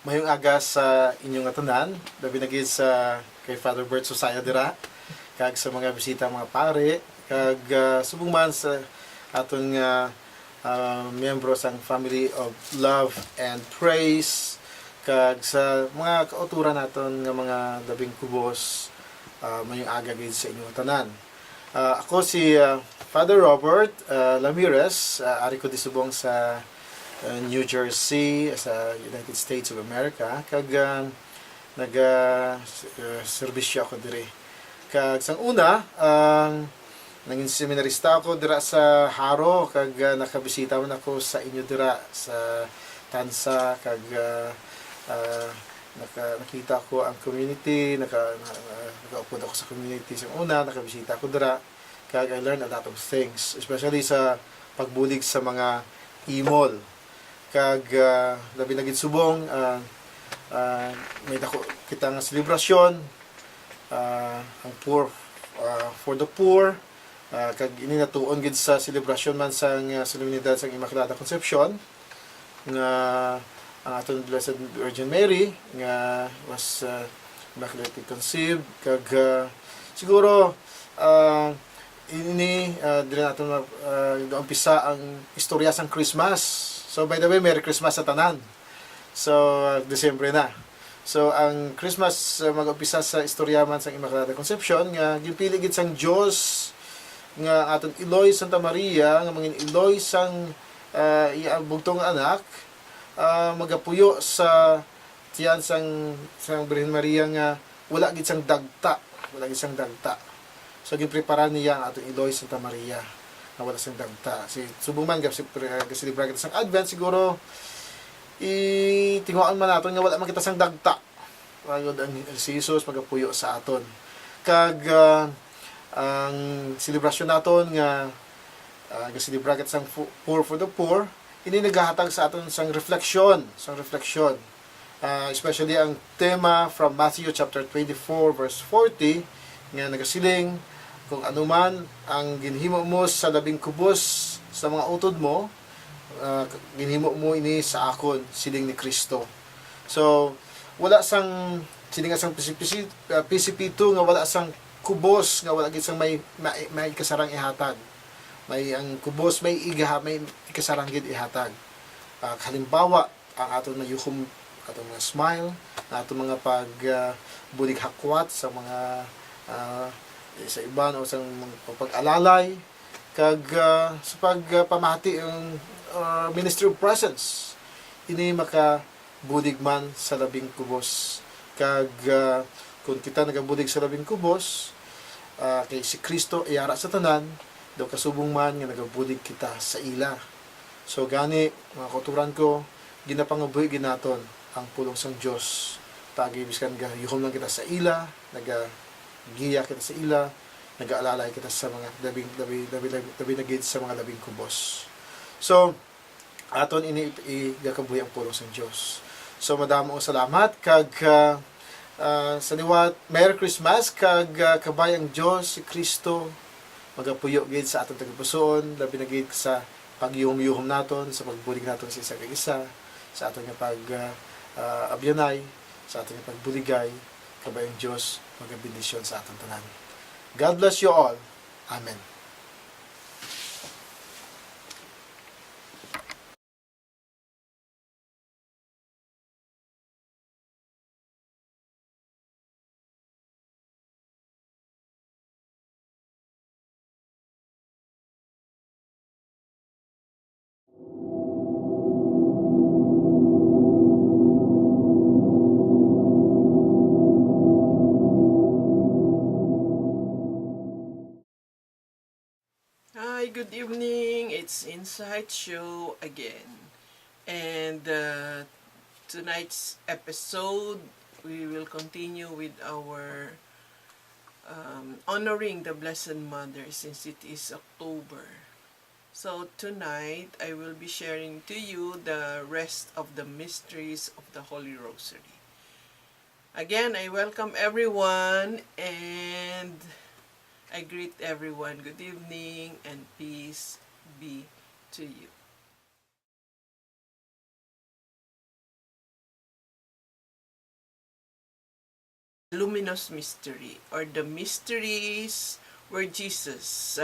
Mayong aga sa inyong tanan, labi na gid sa kay Father Bert Susaya dira, kag sa mga bisita mga pare, kag subong man sa aton nga miyembro sang Family of Love and Praise, kag sa mga kauturan naton nga mga labing kubos, mayong aga gid sa inyong tanan. Ako si Father Robert Ramirez, ari ko disubong sa New Jersey sa United States of America, kag serbisyo ako dire. Kag sang una naging seminarista ako dira sa Haro, kag nakabisita man ako sa inyo dira sa Tansa, kag nakita ko ang community, nakaupod ako sa community sang una, nakabisita ako dira, kag I learned a lot of things, especially sa pagbulig sa mga imol. Kag labi na gid subong may dako kita nga selebrasyon, ang poor for the poor, kag ini natuon gid sa selebrasyon man sang solemnidad sang Immaculada Concepcion nga ang aton Blessed Virgin Mary nga was immaculately conceived, kag siguro ini dire naton umpisa ang istorya sang Christmas. So, by the way, Merry Christmas sa tanan. So, Desyembre na. So, ang Christmas mag-umpisa sa istoryaman sa Immaculada Concepcion nga ginpili gid sang Dios nga aton Iloy Santa Maria nga mangin Iloy sang iyang bugtong anak, magapuyo sa tiyan sang Birhen Maria nga wala gid sang dagta, So, ginprepara niya ang aton Iloy Santa Maria na wala sang dagta. Si subong man gasilibra kita sang Advent, siguro itinguan man naton nga wala man kita sang dagta. Pagod ang si Jesus magapuyo sa aton. Kag ang selebrasyon naton nga gasilibra kita sang poor for the poor, ini nagahatag sa aton sang reflection, especially ang tema from Matthew chapter 24 verse 40 nga nagasiling, kung anuman ang ginhimo mo sa labing kubos sa mga utod mo, ginhimo mo ini sa akon, siling ni Kristo. So, wala sang siling sang pisipito nga wala sang kubos nga wala gid sang may ikasarang ihatag. May ang kubos may ikasarang gid ihatag. Halimbawa, ang aton nga yuhom, aton mga smile, aton mga bulig hakwat sa mga sa iban o sa pag-alalay, kag sa pagpamati ang Ministry of Presence, ini makabudig man sa labing kubos. Kag kung kita nagabudig sa labing kubos, kay si Kristo iyara sa tanan, daw kasubong man nga nagabudig kita sa ila. So gani mga kauturan ko, ginapangabuhi ginaton ang pulong sang Dios. Tagi biskan yuhom lang kita sa ila, giya kita sa ila, nag-aalalay kita sa mga labi na gid sa mga labing kubos. So, aton ini igakabuhi ang pulong sa Dios. So, madamo salamat, kag sa liwat, Merry Christmas, kag kabayang Dios si Kristo magapuyo gid sa aton tagipusoon, labi na gid sa pagyuhom-yuhom naton, sa pagbulig naton sa isa kag isa, sa aton nga abyanay, sa aton nga pagbuligay, kabayang Dios magabendisyon sa atong tanan. God bless you all. Amen. Hi, good evening. It's Insight Show again. And tonight's episode, we will continue with our honoring the Blessed Mother since it is October. So tonight, I will be sharing to you the rest of the mysteries of the Holy Rosary. Again, I welcome everyone and I greet everyone. Good evening and peace be to you. luminous mystery or the mysteries where Jesus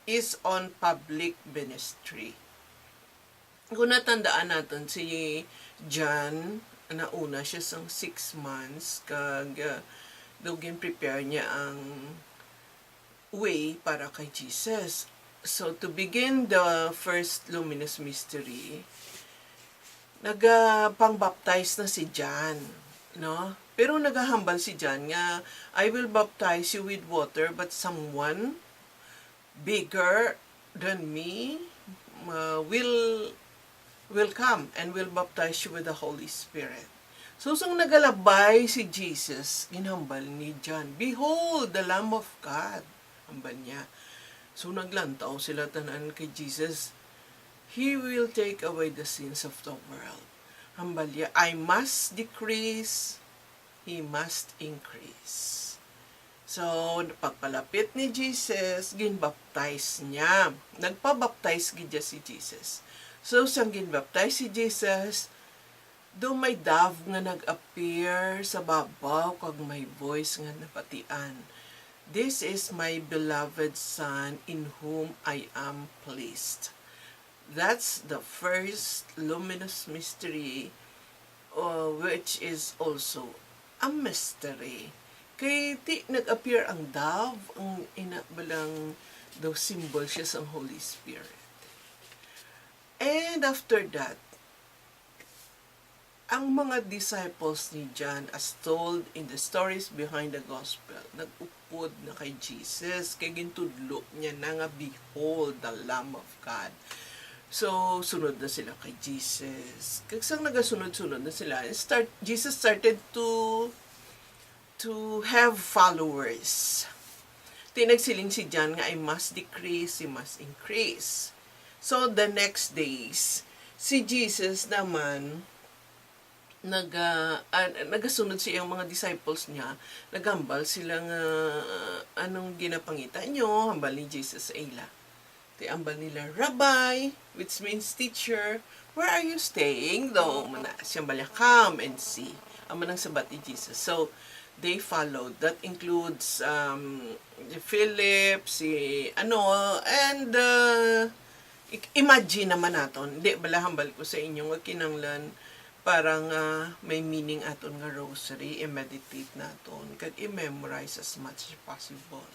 is on public ministry. Kung natandaan natin si John, nauna siya sa 6 months kag dugin prepare niya ang way para kay Jesus. So to begin the first luminous mystery, nagapang-baptize na si John, no? Pero nagahambal si John nga, I will baptize you with water, but someone bigger than me will come and will baptize you with the Holy Spirit. So, sang nagalabay si Jesus, ginhambal ni John, Behold, the Lamb of God. Hambal niya. So, naglantaw sila tanan kay Jesus, He will take away the sins of the world. Hambal niya, I must decrease, He must increase. So, pagpalapit ni Jesus, ginbaptize niya. Nagpabaptize gidya si Jesus. So, sang ginbaptize si Jesus, do may dove nga nag-appear sa babaw kag may voice nga napatian. This is my beloved Son in whom I am pleased. That's the first luminous mystery, which is also a mystery. Kay ti nag-appear ang dove, ang inabalang daw symbol siya sa Holy Spirit. And after that, ang mga disciples ni John, as told in the stories behind the gospel, nag-upod na kay Jesus, kay gintudlo niya na nga, Behold, the Lamb of God. So, sunod na sila kay Jesus. Kagsang nagasunod-sunod na sila, Jesus started to have followers. Tinagsiling si John nga, I must decrease, he must increase. So, the next days, si Jesus naman, nagasunod siya ang mga disciples niya, nagambal silang anong ginapangita nyo, hambal ni Jesus sa ila. Ambal nila, Rabbi, which means teacher, where are you staying? Though, siya balya, come and see. Ang manang sabat ni Jesus. So, they followed. That includes Philip, and imagine naman naton, hindi bala hambal ko sa inyo, nga kinanglan, parang may meaning aton nga rosary, i-meditate naton, kag i-memorize as much as possible.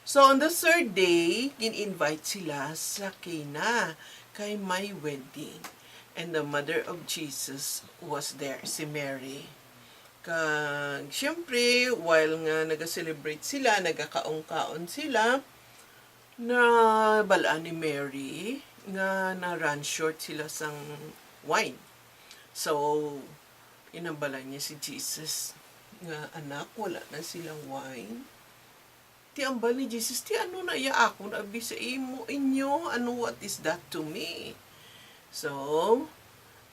So, on the third day, gin-invite sila sa Cana, kay may wedding. And the mother of Jesus was there, si Mary. Kag, syempre, while nga nag-celebrate sila, nagkakaon-kaon sila, na balaan ni Mary, nga na-run short sila sang wine. So, inabala niya si Jesus nga, anak, wala na silang wine. Ti ambal ni Jesus, ti ano na iya ako na abi sa inyo, ano, what is that to me? So,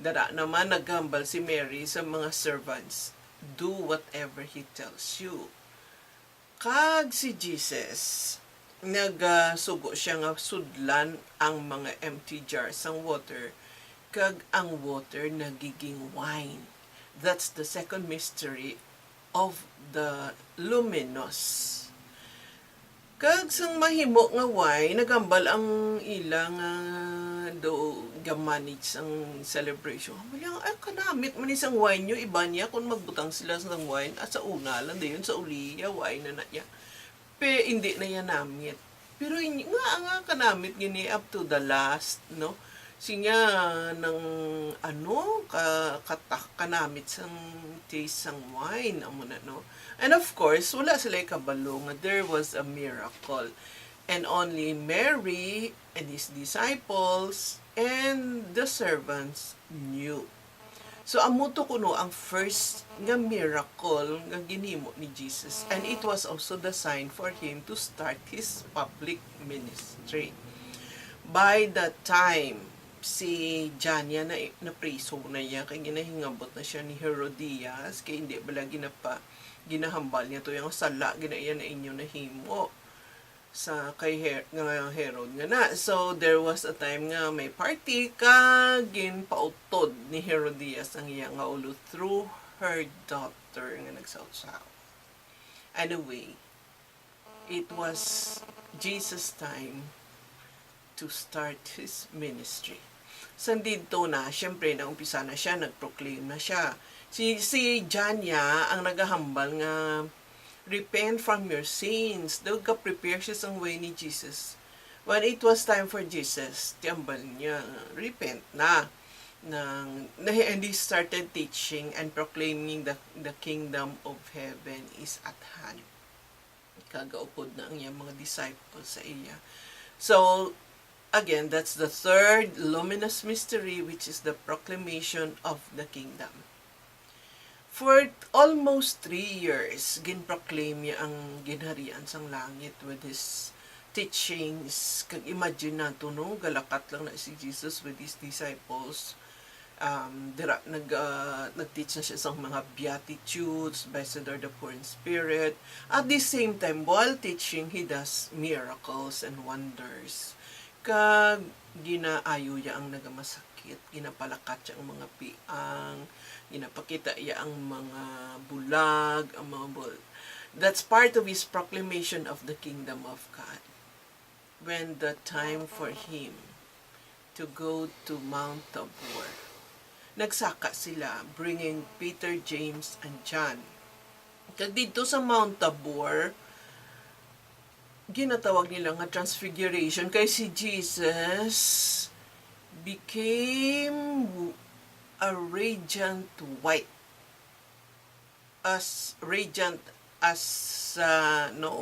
dara naman naghambal si Mary sa mga servants, do whatever he tells you. Kag si Jesus, nagsugo siya nga sudlan ang mga empty jars ng water, kag ang water nagiging wine. That's the second mystery of the luminous. Kag sang mahimo nga wine, nagambal ang ilang do gamanage ang celebration. Wala ay kanamit man isang wine nyo, iba niya kung magbutang sila sa wine at sa una lang dayon sa uliya wine na niya. Pe hindi na yan namit. Pero nga kanamit gini up to the last, no? Sinya ng kanamit sang taste sang wine amo na, no? And of course, wala sila kabalo nga there was a miracle. And only Mary and his disciples and the servants knew. So, amuto kuno ang first nga miracle nga ginimo ni Jesus. And it was also the sign for him to start his public ministry. By the time si John na priso na niya, kaya ginahingabot na siya ni Herodias, kaya hindi bala ginahambal niya to yung sala, ginaiyan na inyo na himo sa kay Herod nga na. So, there was a time nga may party ka, ginpautod ni Herodias ang iya nga ulo through her daughter nga nagsawsaw. Anyway, it was Jesus' time to start his ministry. So, dito na, syempre, naumpisa na siya, nag-proclaim na siya. Si John niya, ang nagahambal nga, repent from your sins. Daw ka-prepare siya sa way ni Jesus. When it was time for Jesus, tiambal niya, repent na. And he started teaching and proclaiming the kingdom of heaven is at hand. Kagaupod na ang iyang mga disciples sa iya. So, again, that's the third luminous mystery, which is the proclamation of the kingdom. For almost 3 years, ginproclaim niya ang ginharian sang langit with his teachings. Kag imagine nato, no? Galakat lang na si Jesus with his disciples. Nag-teach na siya sa mga beatitudes, blessed are the poor in spirit. At the same time, while teaching, he does miracles and wonders. Kag ginaayo niya ang nagamasakit, ginapalakat siya ang mga piang, ginapakita niya ang mga bulag, ang mga That's part of his proclamation of the kingdom of God. When the time for him to go to Mount Tabor, nagsaka sila, bringing Peter, James, and John. Kag dito sa Mount Tabor, ginatawag nila nga transfiguration kay si Jesus became a radiant white.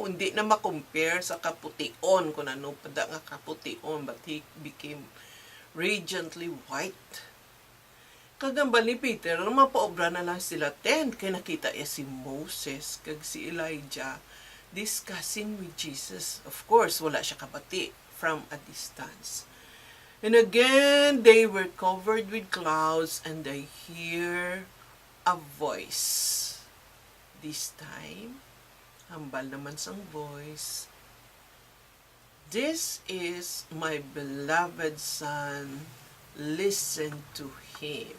Hindi na makompare sa kapution kung ano pada nga kapution, but he became radiantly white. Kagambal ni Peter, mapaobra na lang sila tent, kaya nakita niya si Moses, kag si Elijah, discussing with Jesus. Of course, wala siya kabati from a distance. And again, they were covered with clouds, and they hear a voice. This time, hambal naman sang voice, "This is my beloved Son, listen to Him."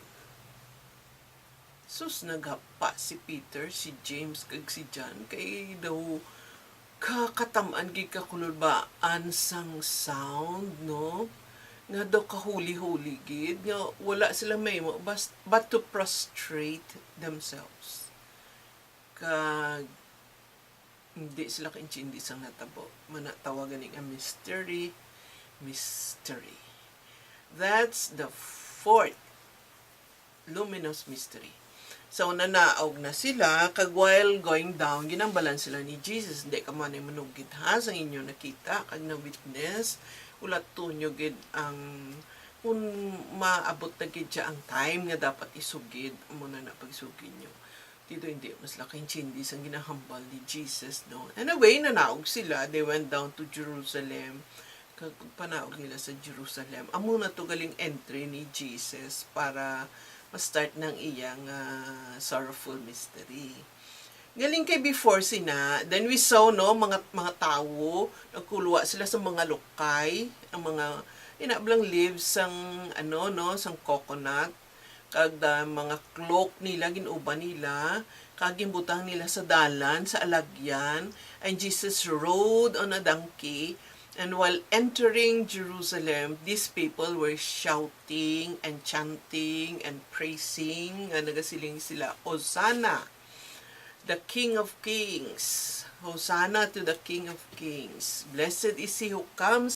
Sus, naghapa si Peter, si James, kag si John, kay daw kakatamaan gid kakulubaan sang sound, no? Nga daw kahuli-huli gid, nga wala sila may mo, but to prostrate themselves. Kag hindi sila kaintindi sang natabo. Manatawagan nga mystery. That's the fourth luminous mystery. So, nanaog na sila, kag while going down, ginambalan sila ni Jesus. Hindi ka man ay manugid ha, sa inyo nakita, kag na-witness, ulat tunyo gid ang, kung maabot na gid siya ang time nga dapat isugid, muna na pagsugid nyo. Dito hindi, mas laking chindis ang ginahambal ni Jesus, no? Anyway, nanaog sila, they went down to Jerusalem, kag panaog nila sa Jerusalem. Amo na to galing entry ni Jesus para ma-start ng iyang sorrowful mystery. Galing kay before sina, then we saw, no, mga tao, nagkuluwa sila sa mga lukay, ang mga inablang leaves sang sang coconut, kag mga cloak nila, ginuban nila, kag gimbutang nila sa dalan, sa alagyan, and Jesus rode on a donkey. And while entering Jerusalem, these people were shouting and chanting and praising. Nagasiling sila, Hosanna, the King of Kings. Hosanna to the King of Kings. Blessed is he who comes